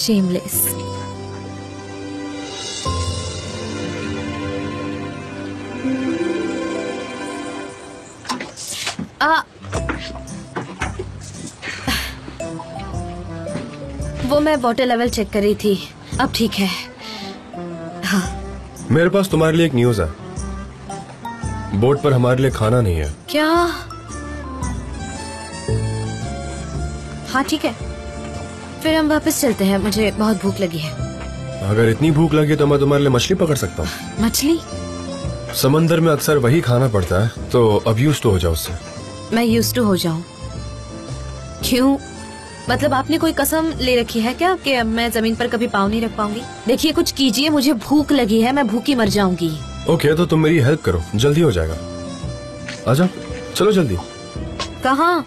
Shameless. वो मैं water level check कर रही थी, अब ठीक है। हाँ। मेरे पास तुम्हारे लिए एक न्यूज़ है। बोट पर हमारे लिए खाना नहीं है। क्या? हाँ ठीक है, फिर हम वापस चलते हैं, मुझे बहुत भूख लगी है। अगर इतनी भूख लगी तो मैं तुम्हारे लिए मछली पकड़ सकता हूँ। मछली? समंदर में अक्सर वही खाना पड़ता है, तो अब यूज्ड तो हो जाओ उससे। मैं यूज्ड टू हो जाऊं? क्यों? मतलब आपने कोई कसम ले रखी है क्या कि अब मैं जमीन पर कभी पाँव नहीं रख पाऊंगी? देखिए कुछ कीजिए, मुझे भूख लगी है, मैं भूखी मर जाऊंगी। ओके, तो तुम मेरी हेल्प करो, जल्दी हो जाएगा। आजा, चलो जल्दी। कहाँ?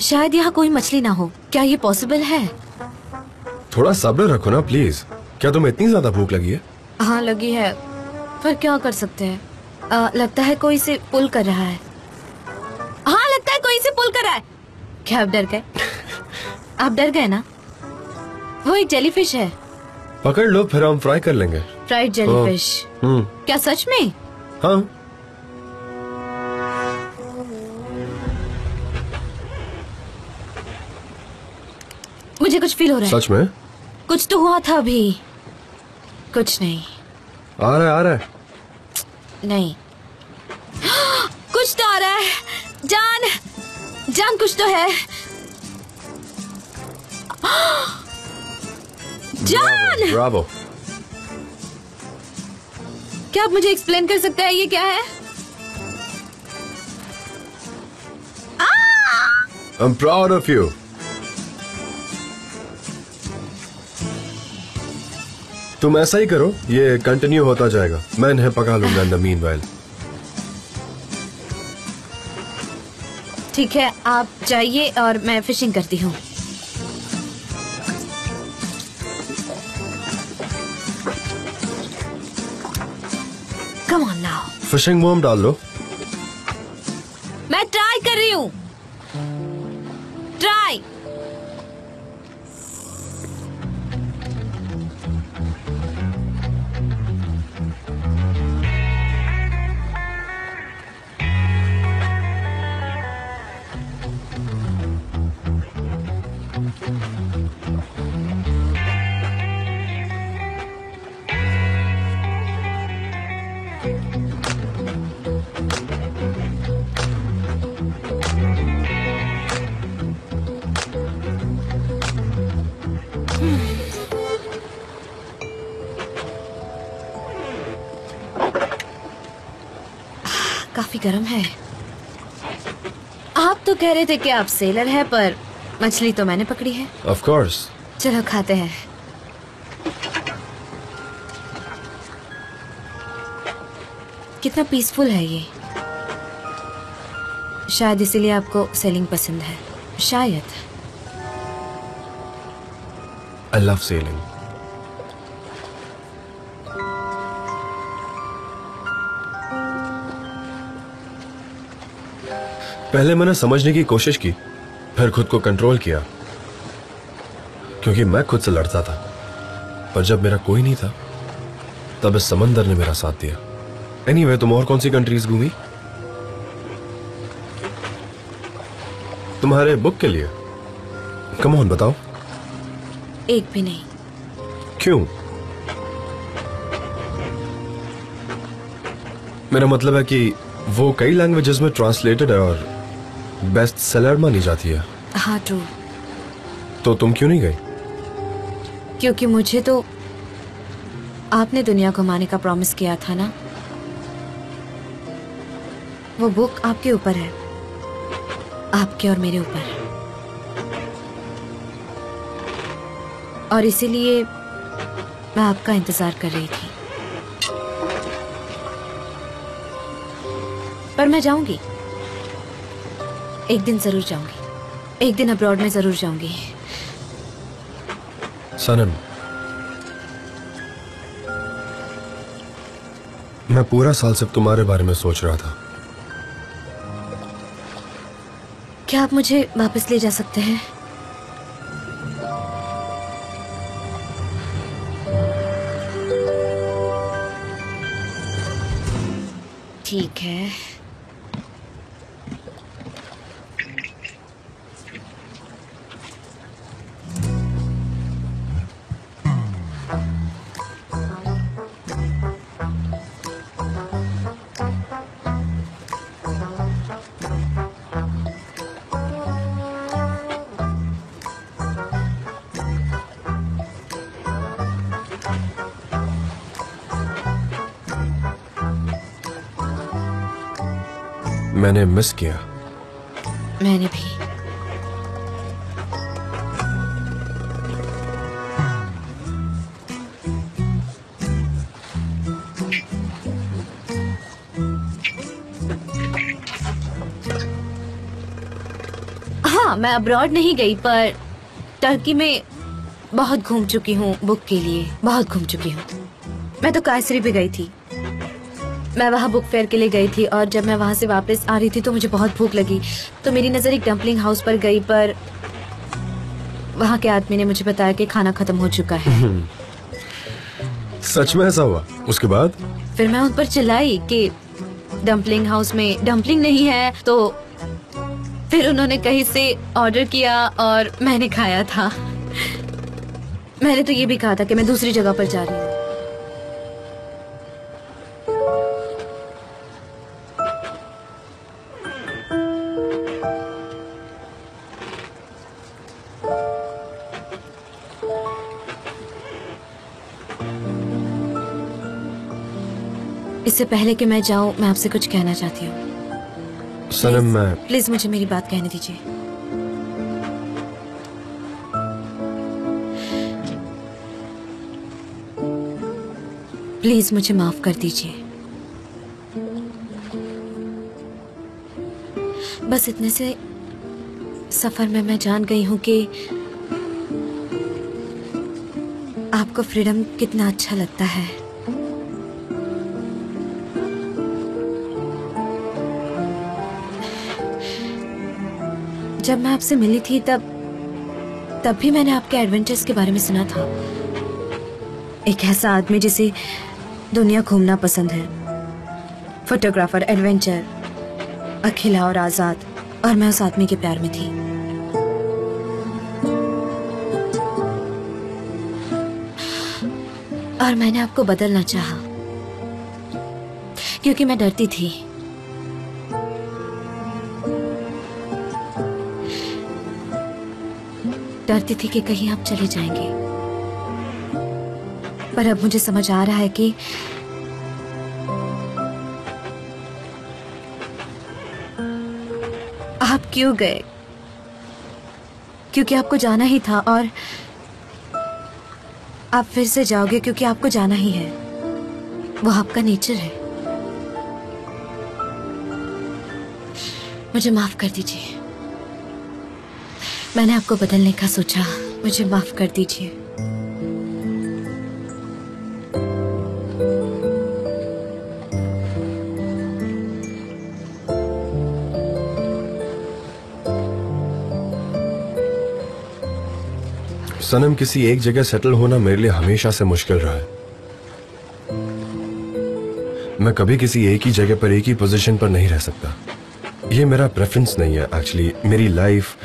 शायद यहाँ कोई मछली ना हो, क्या ये पॉसिबल है? थोड़ा सब्र रखो ना प्लीज। क्या तुम्हें इतनी ज्यादा भूख लगी है? हाँ लगी है, पर क्या कर सकते हैं। लगता है कोई इसे पुल कर रहा है। हाँ लगता है कोई इसे पुल कर रहा है। क्या आप डर गए? आप डर गए ना? वो एक जेलीफिश है। पकड़ लो, फिर हम फ्राई कर लेंगे। Fried jellyfish? क्या सच में? हाँ। मुझे कुछ फील हो रहा है। सच में? कुछ तो हुआ था अभी। कुछ नहीं। आ रहा है। नहीं। कुछ तो आ रहा है। जान कुछ तो है। जान! ब्रावो। क्या आप मुझे एक्सप्लेन कर सकते हैं ये क्या है? I'm proud of you. तुम ऐसा ही करो, ये कंटिन्यू होता जाएगा। मैं इन्हें पका लूंगा इन द मीनवाइल। ठीक है, आप जाइए और मैं फिशिंग करती हूँ। Come on now. Fishing worm डाल लो। मैं ट्राई कर रही हूँ। ट्राई। काफी गर्म है। आप तो कह रहे थे कि आप सेलर हैं, पर मछली तो मैंने पकड़ी है। Of course. चलो खाते हैं। कितना पीसफुल है ये। शायद इसीलिए आपको सेलिंग पसंद है। शायद। I love sailing. पहले मैंने समझने की कोशिश की, फिर खुद को कंट्रोल किया, क्योंकि मैं खुद से लड़ता था। पर जब मेरा कोई नहीं था, तब इस समंदर ने मेरा साथ दिया। एनीवे, तुम और कौन सी कंट्रीज घूमी? तुम्हारे बुक के लिए? कम ऑन बताओ। एक भी नहीं। क्यों? मेरा मतलब है कि वो कई लैंग्वेजेस में ट्रांसलेटेड है और बेस्ट सेलर मानी जाती है। हाँ ट्रू। तो तुम क्यों नहीं गई? क्योंकि मुझे तो आपने दुनिया घुमाने का प्रॉमिस किया था ना, वो बुक आपके ऊपर है, आपके और मेरे ऊपर, और इसीलिए मैं आपका इंतजार कर रही थी। पर मैं जाऊंगी, एक दिन जरूर जाऊंगी, एक दिन अब्रॉड में जरूर जाऊंगी। सनम, मैं पूरा साल सिर्फ तुम्हारे बारे में सोच रहा था। क्या आप मुझे वापस ले जा सकते हैं? ठीक है। मैंने मिस किया। मैंने भी। हाँ, मैं अब्रॉड नहीं गई पर टर्की में बहुत घूम चुकी हूँ बुक के लिए, बहुत घूम चुकी हूँ। मैं तो कायसरी भी गई थी, मैं वहाँ बुक फेयर के लिए गई थी, और जब मैं वहाँ से वापस आ रही थी तो मुझे बहुत भूख लगी, तो मेरी नज़र एक डम्पलिंग हाउस पर गई, पर वहाँ के आदमी ने मुझे बताया कि खाना खत्म हो चुका है। सच में ऐसा हुआ? उसके बाद? फिर मैं उन पर चिल्लाई कि डम्पलिंग हाउस में डम्पलिंग नहीं है, तो फिर उन्होंने कहीं से ऑर्डर किया और मैंने खाया था। मैंने तो ये भी कहा था कि मैं दूसरी जगह पर जा रही हूँ। इससे पहले कि मैं जाऊं, मैं आपसे कुछ कहना चाहती हूँ। सनम, मैं प्लीज मुझे मेरी बात कहने दीजिए। प्लीज मुझे माफ कर दीजिए। बस इतने से सफर में मैं जान गई हूँ कि आपको फ्रीडम कितना अच्छा लगता है। जब मैं आपसे मिली थी तब भी मैंने आपके एडवेंचर्स के बारे में सुना था। एक ऐसा आदमी जिसे दुनिया घूमना पसंद है, फोटोग्राफर, एडवेंचर, अकेला और आजाद, और मैं उस आदमी के प्यार में थी। और मैंने आपको बदलना चाहा, क्योंकि मैं डरती थी। डरती थी कि कहीं आप चले जाएंगे। पर अब मुझे समझ आ रहा है कि आप क्यों गए, क्योंकि आपको जाना ही था, और आप फिर से जाओगे क्योंकि आपको जाना ही है। वो आपका नेचर है। मुझे माफ कर दीजिए, मैंने आपको बदलने का सोचा। मुझे माफ कर दीजिए। सनम, किसी एक जगह सेटल होना मेरे लिए हमेशा से मुश्किल रहा है। मैं कभी किसी एक ही जगह पर, एक ही पोजीशन पर नहीं रह सकता। ये मेरा प्रेफरेंस नहीं है एक्चुअली। मेरी लाइफ,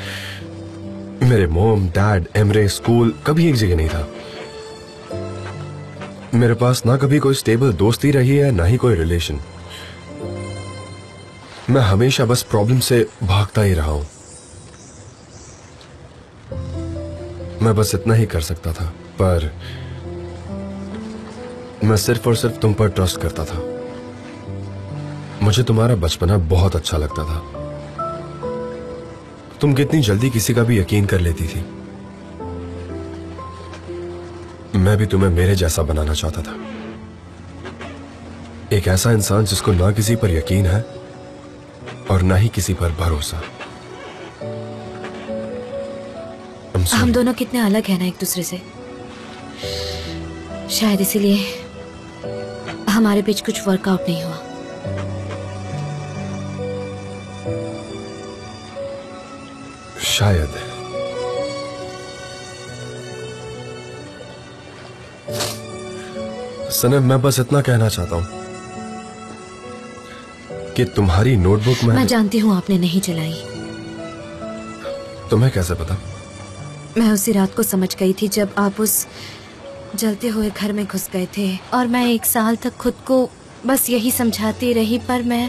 मेरे मॉम, डैड, एमरे, स्कूल कभी एक जगह नहीं था। मेरे पास ना कभी कोई स्टेबल दोस्ती रही है, ना ही कोई रिलेशन। मैं हमेशा बस प्रॉब्लम से भागता ही रहा हूं। मैं बस इतना ही कर सकता था, पर मैं सिर्फ और सिर्फ तुम पर ट्रस्ट करता था। मुझे तुम्हारा बचपना बहुत अच्छा लगता था। तुम कितनी जल्दी किसी का भी यकीन कर लेती थी। मैं भी तुम्हें मेरे जैसा बनाना चाहता था, एक ऐसा इंसान जिसको ना किसी पर यकीन है और ना ही किसी पर भरोसा। हम दोनों कितने अलग हैं ना एक दूसरे से। शायद इसीलिए हमारे बीच कुछ वर्कआउट नहीं हुआ। शायद। सनम, मैं बस इतना कहना चाहता हूं कि तुम्हारी नोटबुक में। मैं जानती हूं आपने नहीं चलाई। तुम्हें कैसे पता? मैं उसी रात को समझ गई थी जब आप उस जलते हुए घर में घुस गए थे, और मैं 1 साल तक खुद को बस यही समझाती रही, पर मैं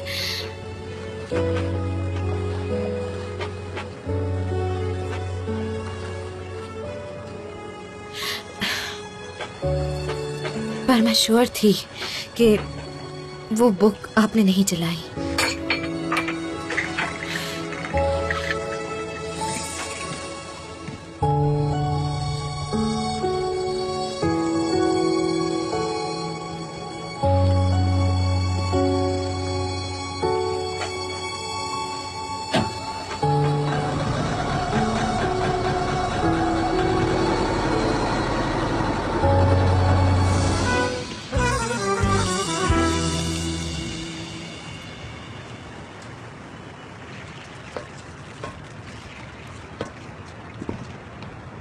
श्योर थी कि वो बुक आपने नहीं चलाई।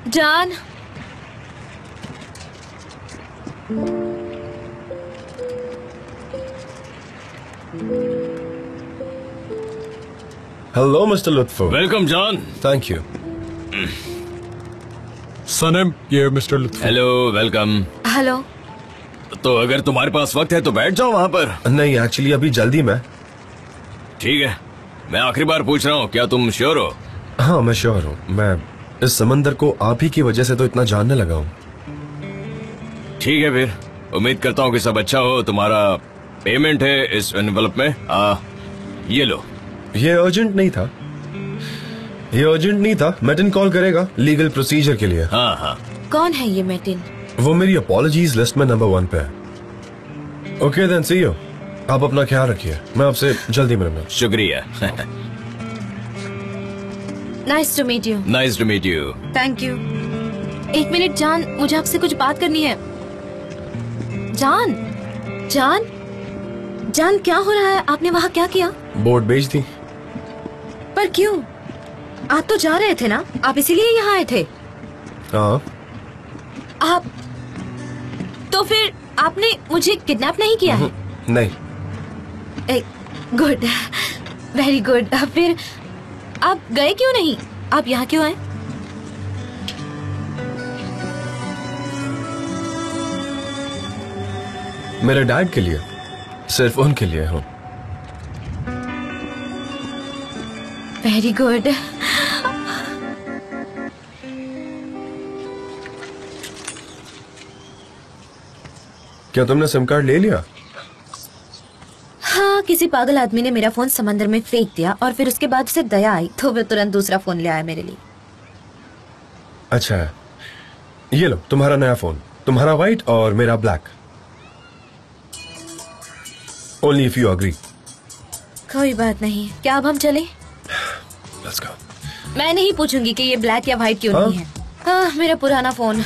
जान, hello mister Lutfo. Welcome John. Thank you. सनम, ये mister Lutfo. Hello, welcome. Hello. तो अगर तुम्हारे पास वक्त है तो बैठ जाओ वहाँ पर। नहीं, एक्चुअली अभी जल्दी में। ठीक है, मैं आखिरी बार पूछ रहा हूँ, क्या तुम श्योर हो? हाँ, मैं श्योर हूँ। मैं इस समंदर को आप ही की वजह से तो इतना जानने लगा हूँ। ठीक है, फिर उम्मीद करता हूँ कि सब अच्छा हो। तुम्हारा पेमेंट है इस एनवेलप में। ये लो। ये अर्जेंट नहीं था। मेटिन कॉल करेगा लीगल प्रोसीजर के लिए। हाँ हाँ। कौन है ये मेटिन? वो मेरी अपॉलॉजीज लिस्ट में नंबर 1 पे है। Okay then, see you. आप अपना ख्याल रखिए, मैं आपसे जल्दी मिलूंगा। शुक्रिया। Nice to meet you. Nice to meet you. Thank you. 1 minute जान, मुझे आपसे कुछ बात करनी है। जान, जान, जान, क्या हो रहा है? आपने वहाँ क्या किया? बोर्ड बेच दी। पर क्यों? आप तो जा रहे थे ना? आप इसीलिए यहाँ आए थे? हाँ। आप तो फिर आपने मुझे किडनैप नहीं किया है? नहीं। Good, very good. फिर आप गए क्यों नहीं? आप यहाँ क्यों आए? मेरे डैड के लिए, सिर्फ उनके लिए हूँ। Very good. क्या तुमने सिम कार्ड ले लिया? हाँ, किसी पागल आदमी ने मेरा फोन समंदर में फेंक दिया और फिर उसके बाद उसे दया आई तो वो तुरंत दूसरा फोन ले आया मेरे लिए। अच्छा है, ये लो तुम्हारा नया फोन, तुम्हारा व्हाइट और मेरा black. Only if you agree. कोई बात नहीं, क्या अब हम चले? Let's go. मैं नहीं पूछूंगी कि ये ब्लैक या व्हाइट क्यों नहीं है। हाँ, मेरा पुराना फोन।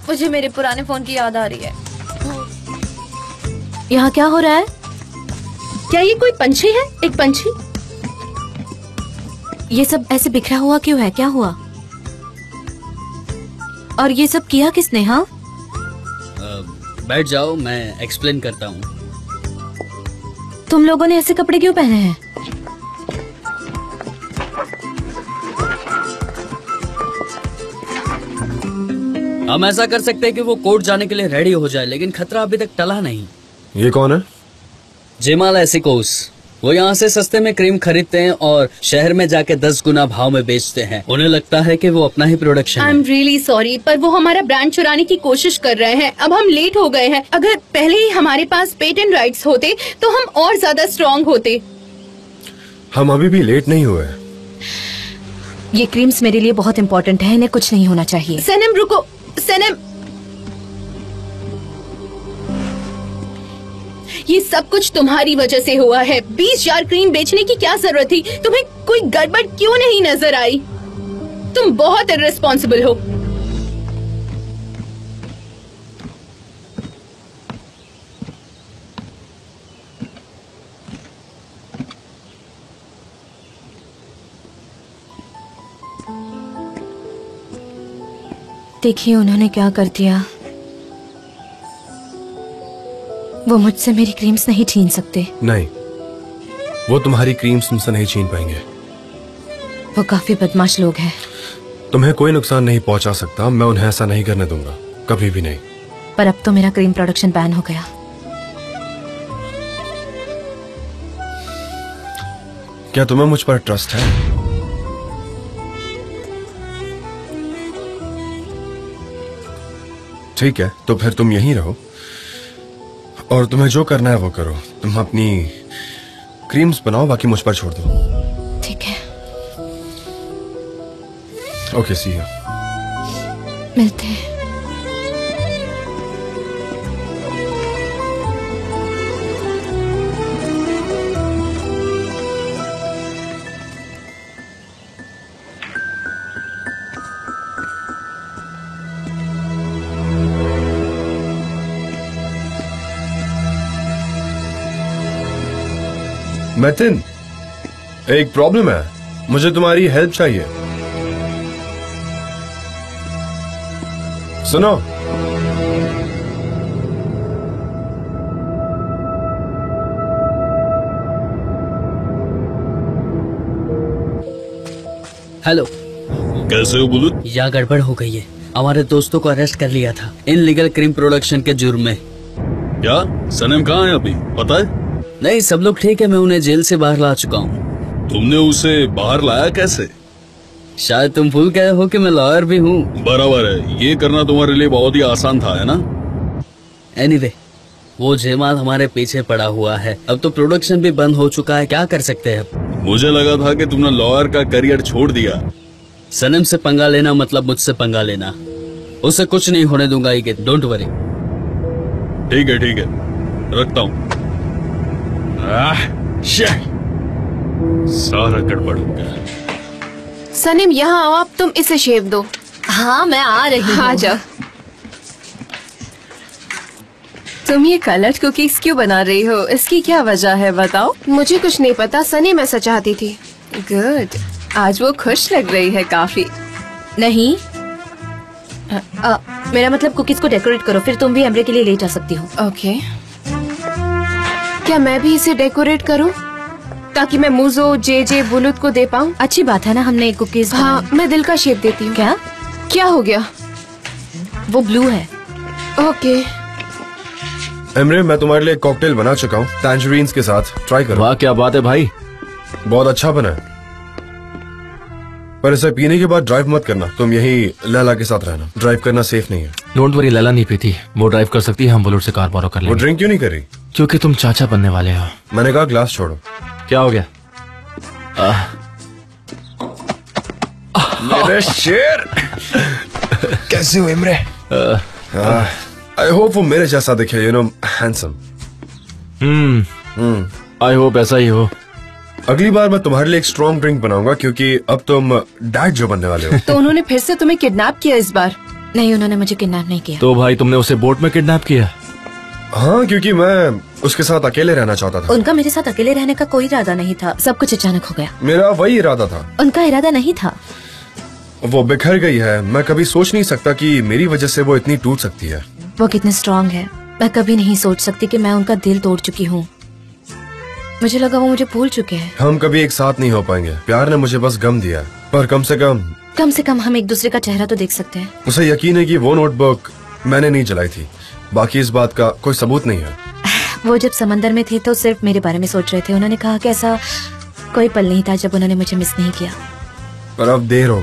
मुझे मेरे पुराने फोन की याद आ रही है। यहाँ क्या हो रहा है? क्या ये कोई पंछी है? एक पंछी? ये सब ऐसे बिखरा हुआ क्यों है? क्या हुआ? और ये सब किया किसने? हाँ, बैठ जाओ, मैं एक्सप्लेन करता हूँ। तुम लोगों ने ऐसे कपड़े क्यों पहने हैं? हम ऐसा कर सकते हैं कि वो कोर्ट जाने के लिए रेडी हो जाए, लेकिन खतरा अभी तक टला नहीं। ये कौन है? जेमाल एसिकोस। वो यहाँ से सस्ते में क्रीम खरीदते हैं और शहर में जाके 10 गुना भाव में बेचते हैं। उन्हें लगता है कि वो अपना ही प्रोडक्शन है। आई एम रियली सॉरी, पर वो हमारा ब्रांड चुराने की कोशिश कर रहे हैं। अब हम लेट हो गए हैं। अगर पहले ही हमारे पास पेटेंट राइट्स होते तो हम और ज्यादा स्ट्रॉन्ग होते। हम अभी भी लेट नहीं हुए। ये क्रीम्स मेरे लिए बहुत इम्पोर्टेंट है, इन्हें कुछ नहीं होना चाहिए। सनम रुको, सनम, ये सब कुछ तुम्हारी वजह से हुआ है। 20 जार क्रीम बेचने की क्या जरूरत थी? तुम्हें कोई गड़बड़ क्यों नहीं नजर आई? तुम बहुत इर्रेस्पॉन्सिबल हो। देखिए उन्होंने क्या कर दिया। वो मुझसे मेरी क्रीम्स नहीं छीन सकते। नहीं, वो तुम्हारी क्रीम्स तुमसे नहीं छीन पाएंगे। वो काफी बदमाश लोग हैं। तुम्हें कोई नुकसान नहीं पहुंचा सकता। मैं उन्हें ऐसा नहीं करने दूंगा, कभी भी नहीं। पर अब तो मेरा क्रीम प्रोडक्शन बैन हो गया। क्या तुम्हें मुझ पर ट्रस्ट है? ठीक है, तो फिर तुम यहीं रहो और तुम्हें जो करना है वो करो। तुम अपनी क्रीम्स बनाओ, बाकी मुझ पर छोड़ दो। ठीक है, ओके, सी यू। मिलते हैं। मैथिन, एक प्रॉब्लम है, मुझे तुम्हारी हेल्प चाहिए। सुनो, हेलो, कैसे हो बुलुत? यहाँ गड़बड़ हो गई है। हमारे दोस्तों को अरेस्ट कर लिया था इनलीगल क्रीम प्रोडक्शन के जुर्म में। क्या सनम कहाँ है अभी, पता है? नहीं, सब लोग ठीक है। मैं उन्हें जेल से बाहर ला चुका हूँ। तुमने उसे बाहर लाया कैसे? शायद तुम भूल गए हो कि मैं लॉयर भी हूँ। बराबर है, ये करना तुम्हारे लिए बहुत ही आसान था, है ना? एनीवे, वो जेमाल हमारे पीछे पड़ा हुआ है। अब तो प्रोडक्शन भी बंद हो चुका है। क्या कर सकते हैं अब? मुझे लगा था कि तुमने लॉयर का करियर छोड़ दिया। सनम से पंगा लेना मतलब मुझसे पंगा लेना। उसे कुछ नहीं होने दूंगा। Don't worry. ठीक है, ठीक है, रखता हूँ। सारा गड़बड़ हो गया। सनम यहाँ आओ, आप तुम इसे शेव दो। हाँ, मैं आ रही हूँ। आ जाओ। तुम ये कलर्ड कुकीज क्यों बना रही हो? इसकी क्या वजह है, बताओ। मुझे कुछ नहीं पता, सनम ऐसा चाहती थी। गुड, आज वो खुश लग रही है काफी। नहीं, मेरा मतलब कुकीज को डेकोरेट करो, फिर तुम भी एमरे के लिए ले जा सकती हो। ओके। क्या मैं भी इसे डेकोरेट करूं ताकि मैं मुझो जे बुलुत को दे पाऊं? अच्छी बात है ना, हमने एक कुकीज। हाँ, मैं दिल का शेप देती हूँ। क्या? क्या हो गया? वो ब्लू है। ओके। एमरे, मैं तुम्हारे लिए कॉकटेल बना चुका हूँ टैंजरीन्स के साथ। ट्राई करो। वाह, क्या बात है भाई। बहुत अच्छा बना है, पर इसे पीने के बाद ड्राइव मत करना। तुम यही लैला के साथ रहना, ड्राइव करना सेफ नहीं है। डोंट वरी, लैला नहीं पीती, वो ड्राइव कर सकती है। हम बुलेट से कार बोरो कर वो लेंगे। ड्रिंक क्यों नहीं कर रही? क्योंकि तुम चाचा बनने वाले हो। मैंने कहा ग्लास छोड़ो। क्या हो गया? मेरे शेर, कैसे हो इमरे? आई होप वो मेरे जैसा दिखे, you know, handsome. I hope ऐसा ही हो। अगली बार मैं तुम्हारे लिए एक स्ट्रॉन्ग ड्रिंक बनाऊंगा, क्योंकि अब तुम डैड जो बनने वाले हो। तो उन्होंने फिर से तुम्हें किडनैप किया इस बार? नहीं, उन्होंने मुझे किडनैप नहीं किया। तो भाई तुमने उसे बोट में किडनैप किया? हाँ, क्योंकि मैं उसके साथ अकेले रहना चाहता था। उनका मेरे साथ अकेले रहने का कोई इरादा नहीं था, सब कुछ अचानक हो गया। मेरा वही इरादा था। उनका इरादा नहीं था। वो बिखर गई है। मैं कभी सोच नहीं सकता कि मेरी वजह से वो इतनी टूट सकती है। वो कितने स्ट्रांग है, मैं कभी नहीं सोच सकती कि मैं उनका दिल तोड़ चुकी हूँ। मुझे लगा वो मुझे भूल चुके हैं। हम कभी एक साथ नहीं हो पाएंगे। प्यार ने मुझे बस गम दिया, पर कम से कम कम से कम हम एक दूसरे का चेहरा तो देख सकते हैं। उसे यकीन है कि वो नोटबुक मैंने नहीं जलाई थी। बाकी इस बात का कोई सबूत नहीं है। वो जब समंदर में थे तो सिर्फ मेरे बारे में सोच रहे थे। उन्होंने कहा कि ऐसा कोई पल नहीं था जब उन्होंने मुझे मिस नहीं किया। पर अब देर हो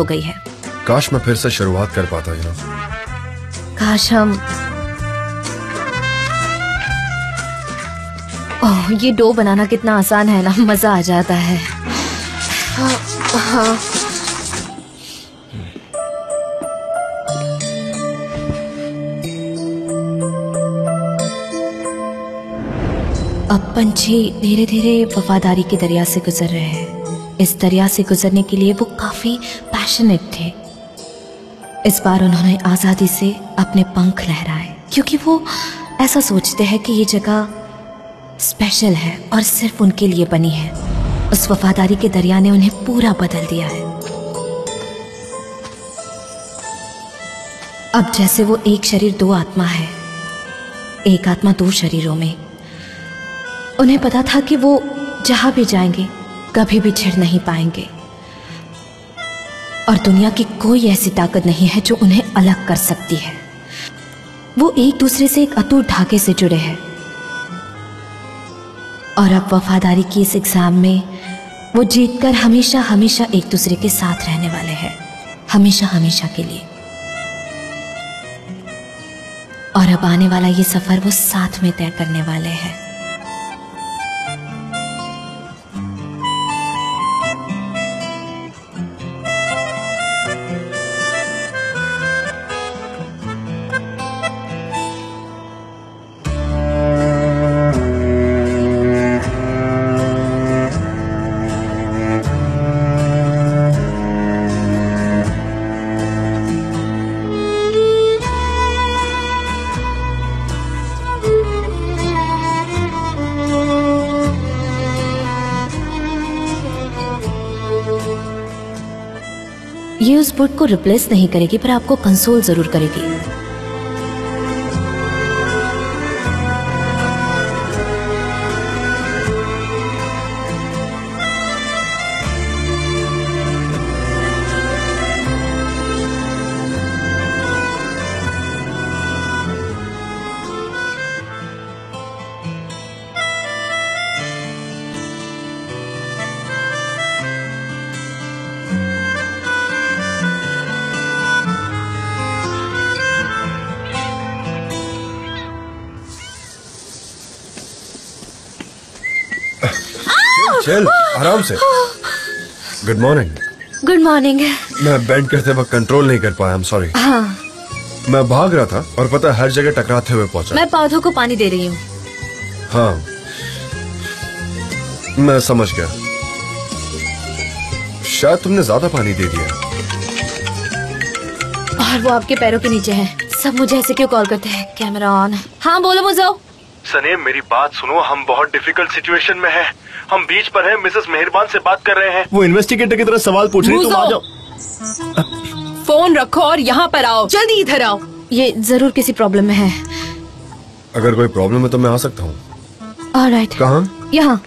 गई है। काश मैं फिर से शुरुआत कर पाता। काश हम ओह, ये डो बनाना कितना आसान है ना, मजा आ जाता है। हाँ। अब पंछी धीरे धीरे वफादारी के दरिया से गुजर रहे हैं। इस दरिया से गुजरने के लिए वो काफी पैशनेट थे। इस बार उन्होंने आजादी से अपने पंख लहराए, क्योंकि वो ऐसा सोचते हैं कि ये जगह स्पेशल है और सिर्फ उनके लिए बनी है। उस वफादारी के दरिया ने उन्हें पूरा बदल दिया है। अब जैसे वो एक शरीर दो आत्मा है, एक आत्मा दो शरीरों में। उन्हें पता था कि वो जहां भी जाएंगे कभी भी छिड़ नहीं पाएंगे, और दुनिया की कोई ऐसी ताकत नहीं है जो उन्हें अलग कर सकती है। वो एक दूसरे से एक अटूट धागे से जुड़े हैं, और अब वफादारी की इस एग्जाम में वो जीतकर हमेशा हमेशा एक दूसरे के साथ रहने वाले हैं, हमेशा हमेशा के लिए। और अब आने वाला ये सफर वो साथ में तय करने वाले हैं। ये उस बुक को रिप्लेस नहीं करेगी, पर आपको कंसोल जरूर करेगी। चल आराम से। Good morning. Good morning. मैं बेंड करते वक्त कंट्रोल नहीं कर पाया, आई एम सॉरी। हाँ, मैं भाग रहा था और पता हर जगह टकराते हुए पहुंचा। मैं पौधों को पानी दे रही हूँ। हाँ, मैं समझ गया। शायद तुमने ज्यादा पानी दे दिया। और वो आपके पैरों के नीचे है। सब मुझे ऐसे क्यों कॉल करते हैं? Camera on. हाँ बोलो मुझो। सनेम मेरी बात सुनो, हम बहुत डिफिकल्ट सिचुएशन में हैं। हम बीच पर हैं, मिसेस मेहरबान से बात कर रहे हैं। वो इन्वेस्टिगेटर की तरह सवाल पूछ रही, तुम आ जाओ। फोन रखो और यहाँ पर आओ, जल्दी इधर आओ। ये जरूर किसी प्रॉब्लम में है। अगर कोई प्रॉब्लम है तो मैं आ सकता हूँ। ऑलराइट। कहाँ? यहाँ।